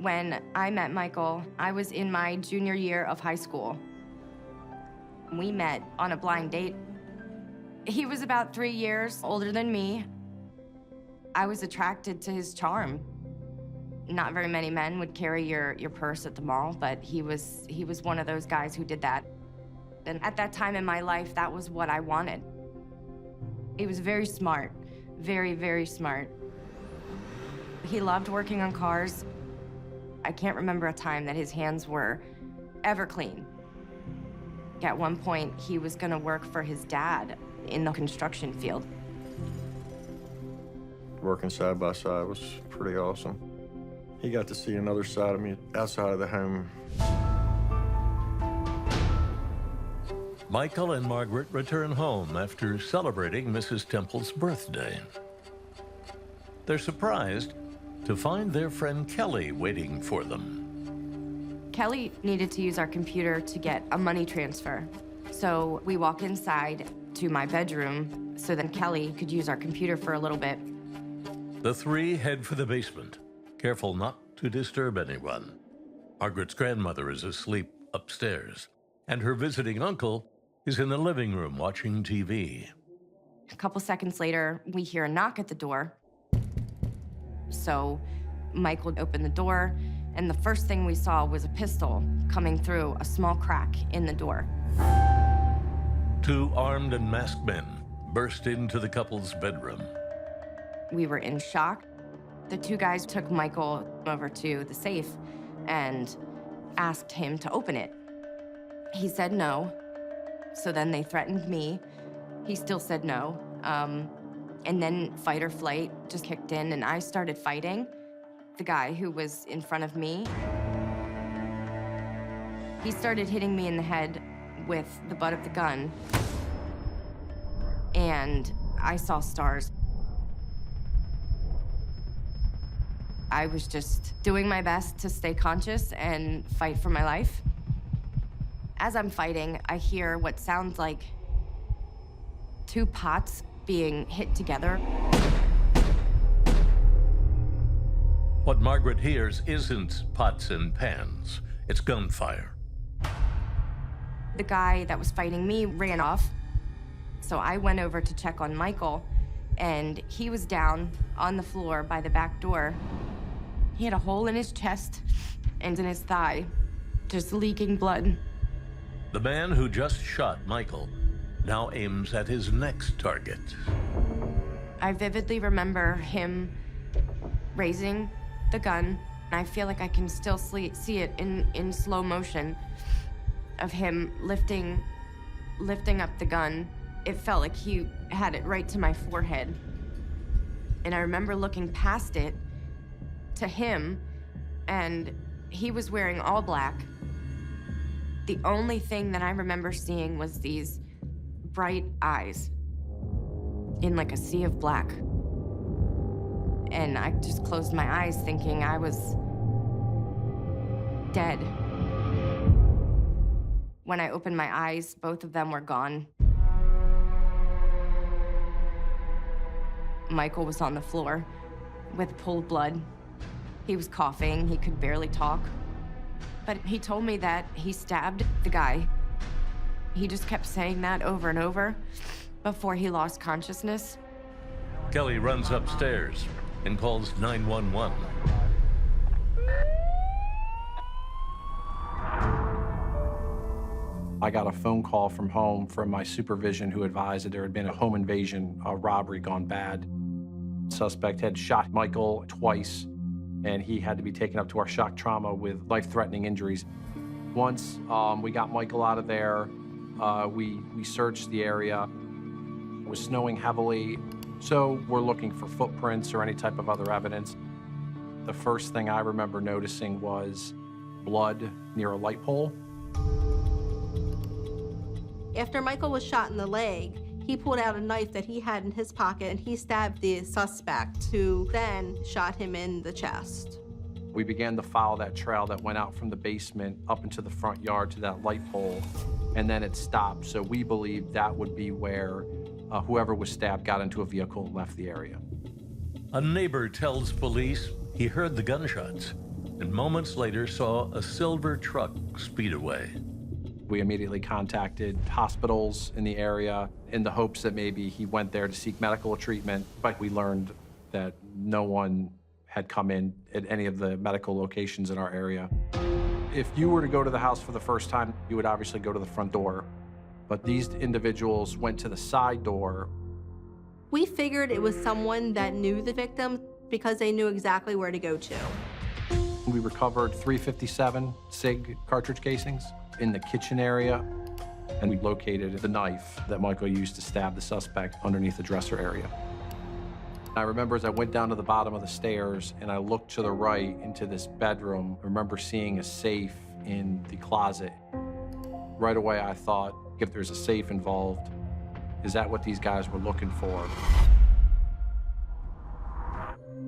When I met Michael, I was in my junior year of high school. We met on a blind date. He was about 3 years older than me. I was attracted to his charm. Not very many men would carry your purse at the mall, but he was one of those guys who did that. And at that time in my life, that was what I wanted. He was very smart, very, very smart. He loved working on cars. I can't remember a time that his hands were ever clean. At one point, he was gonna work for his dad in the construction field. Working side by side was pretty awesome. He got to see another side of me outside of the home. Michael and Margaret return home after celebrating Mrs. Temple's birthday. They're surprised to find their friend Kelly waiting for them. Kelly needed to use our computer to get a money transfer. So we walk inside to my bedroom so then Kelly could use our computer for a little bit. The three head for the basement, careful not to disturb anyone. Margaret's grandmother is asleep upstairs, and her visiting uncle is in the living room watching TV. A couple seconds later, we hear a knock at the door. So Michael opened the door, and the first thing we saw was a pistol coming through a small crack in the door. Two armed and masked men burst into the couple's bedroom. We were in shock. The two guys took Michael over to the safe and asked him to open it. He said no. So then they threatened me. He still said no. And then fight or flight just kicked in, and I started fighting. The guy who was in front of me, he started hitting me in the head with the butt of the gun, and I saw stars. I was just doing my best to stay conscious and fight for my life. As I'm fighting, I hear what sounds like two pots being hit together. What Margaret hears isn't pots and pans, it's gunfire. The guy that was fighting me ran off. So I went over to check on Michael, and he was down on the floor by the back door. He had a hole in his chest and in his thigh, just leaking blood. The man who just shot Michael now aims at his next target. I vividly remember him raising the gun. I feel like I can still see it in slow motion of him lifting up the gun. It felt like he had it right to my forehead. And I remember looking past it to him, and he was wearing all black. The only thing that I remember seeing was these bright eyes in like a sea of black. And I just closed my eyes thinking I was dead. When I opened my eyes, both of them were gone. Michael was on the floor with pooled blood. He was coughing, he could barely talk. But he told me that he stabbed the guy. He just kept saying that over and over before he lost consciousness. Kelly runs upstairs and calls 911. I got a phone call from home from my supervision who advised that there had been a home invasion, a robbery gone bad. Suspect had shot Michael twice, and he had to be taken up to our shock trauma with life-threatening injuries. Once we got Michael out of there, we searched the area. It was snowing heavily, so we're looking for footprints or any type of other evidence. The first thing I remember noticing was blood near a light pole. After Michael was shot in the leg, he pulled out a knife that he had in his pocket and he stabbed the suspect, who then shot him in the chest. We began to follow that trail that went out from the basement up into the front yard to that light pole, and then it stopped. So we believed that would be where whoever was stabbed got into a vehicle and left the area. A neighbor tells police he heard the gunshots, and moments later saw a silver truck speed away. We immediately contacted hospitals in the area in the hopes that maybe he went there to seek medical treatment, but we learned that no one had come in at any of the medical locations in our area. If you were to go to the house for the first time, you would obviously go to the front door, but these individuals went to the side door. We figured it was someone that knew the victim because they knew exactly where to go to. We recovered 357 SIG cartridge casings in the kitchen area, and we located the knife that Michael used to stab the suspect underneath the dresser area. I remember as I went down to the bottom of the stairs and I looked to the right into this bedroom, I remember seeing a safe in the closet. Right away I thought, if there's a safe involved, is that what these guys were looking for?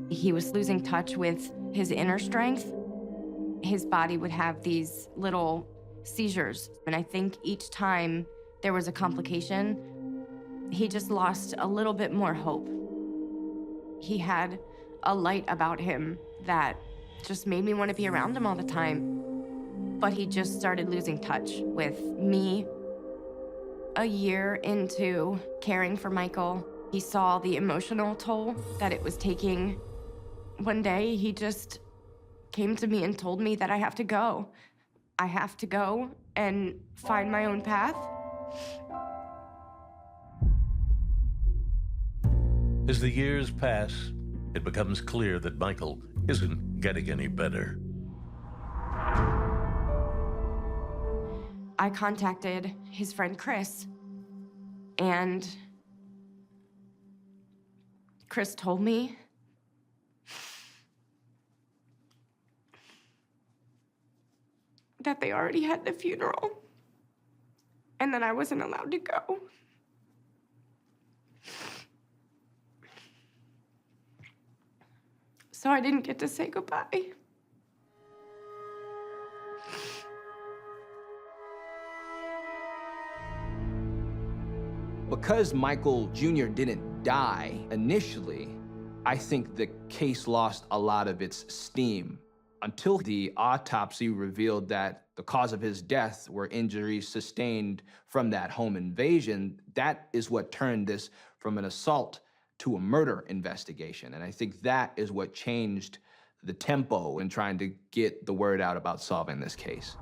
He was losing touch with his inner strength. His body would have these little seizures, and I think each time there was a complication, he just lost a little bit more hope. He had a light about him that just made me want to be around him all the time. But he just started losing touch with me. A year into caring for Michael, he saw the emotional toll that it was taking. One day, he just came to me and told me that I have to go. I have to go and find my own path. As the years pass, it becomes clear that Michael isn't getting any better. I contacted his friend Chris, and Chris told me that they already had the funeral and that I wasn't allowed to go. So I didn't get to say goodbye. Because Michael Jr. didn't die initially, I think the case lost a lot of its steam until the autopsy revealed that the cause of his death were injuries sustained from that home invasion. That is what turned this from an assault to a murder investigation. And I think that is what changed the tempo in trying to get the word out about solving this case.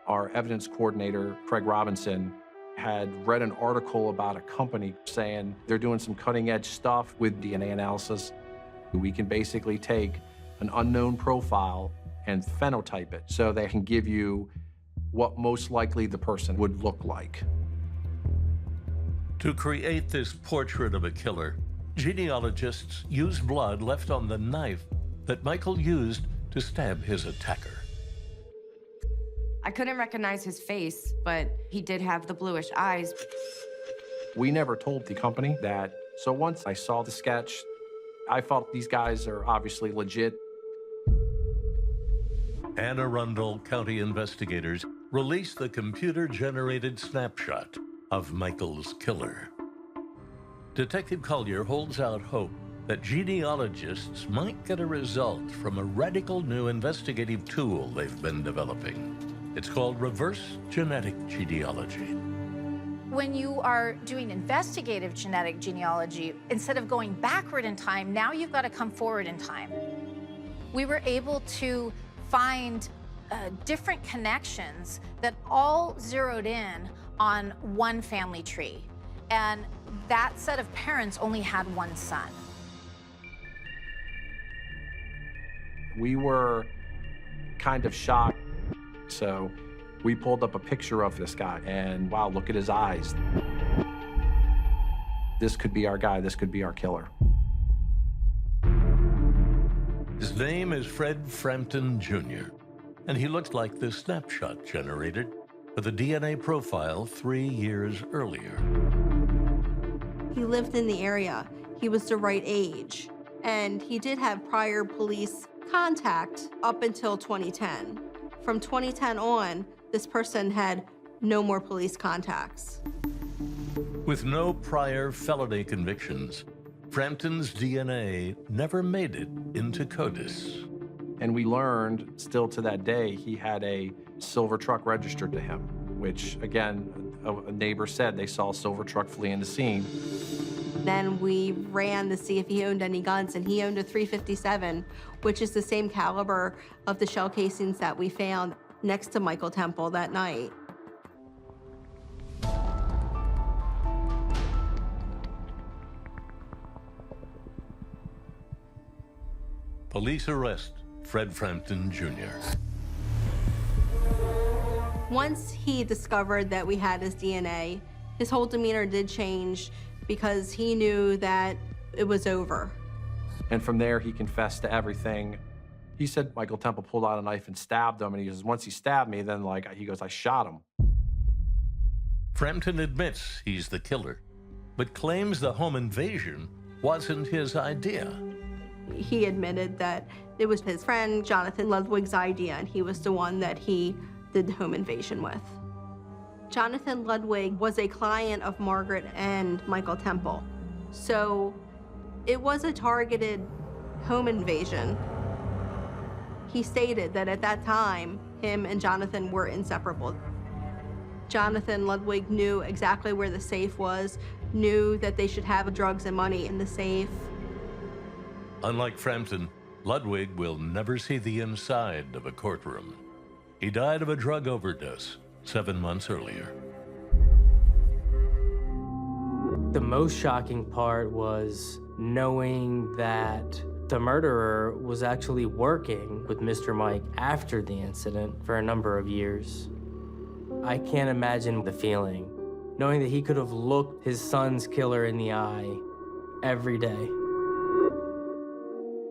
Our evidence coordinator, Craig Robinson, had read an article about a company saying they're doing some cutting-edge stuff with DNA analysis. We can basically take an unknown profile and phenotype it so they can give you what most likely the person would look like. To create this portrait of a killer, genealogists used blood left on the knife that Michael used to stab his attacker. I couldn't recognize his face, but he did have the bluish eyes. We never told the company that. So once I saw the sketch, I felt these guys are obviously legit. Anne Arundel County investigators released the computer-generated snapshot of Michael's killer. Detective Collier holds out hope that genealogists might get a result from a radical new investigative tool they've been developing. It's called reverse genetic genealogy. When you are doing investigative genetic genealogy, instead of going backward in time, now you've got to come forward in time. We were able to find different connections that all zeroed in on one family tree. And that set of parents only had one son. We were kind of shocked. So we pulled up a picture of this guy and wow, look at his eyes. This could be our guy, this could be our killer. His name is Fred Frampton Jr., and he looked like the snapshot generated with a DNA profile 3 years earlier. He lived in the area. He was the right age. And he did have prior police contact up until 2010. From 2010 on, this person had no more police contacts. With no prior felony convictions, Frampton's DNA never made it into CODIS. And we learned, still to that day, he had a silver truck registered to him, which, again, a neighbor said they saw a silver truck fleeing the scene. Then we ran to see if he owned any guns, and he owned a .357, which is the same caliber of the shell casings that we found next to Michael Temple that night. Police arrest Fred Frampton Jr. Once he discovered that we had his DNA, his whole demeanor did change because he knew that it was over. And from there, he confessed to everything. He said Michael Temple pulled out a knife and stabbed him, and he goes, once he stabbed me, then he goes, I shot him. Frampton admits he's the killer, but claims the home invasion wasn't his idea. He admitted that it was his friend Jonathan Ludwig's idea, and he was the one that he did the home invasion with. Jonathan Ludwig was a client of Margaret and Michael Temple, so it was a targeted home invasion. He stated that at that time, him and Jonathan were inseparable. Jonathan Ludwig knew exactly where the safe was, knew that they should have drugs and money in the safe. Unlike Frampton, Ludwig will never see the inside of a courtroom. He died of a drug overdose 7 months earlier. The most shocking part was knowing that the murderer was actually working with Mr. Mike after the incident for a number of years. I can't imagine the feeling, knowing that he could have looked his son's killer in the eye every day.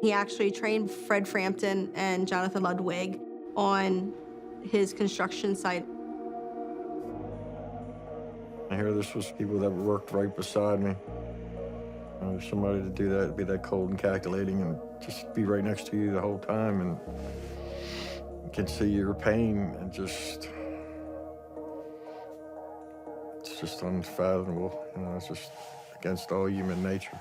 He actually trained Fred Frampton and Jonathan Ludwig on his construction site. I hear this was people that worked right beside me. Somebody to do that, be that cold and calculating and just be right next to you the whole time and can see your pain and it's just unfathomable. It's just against all human nature.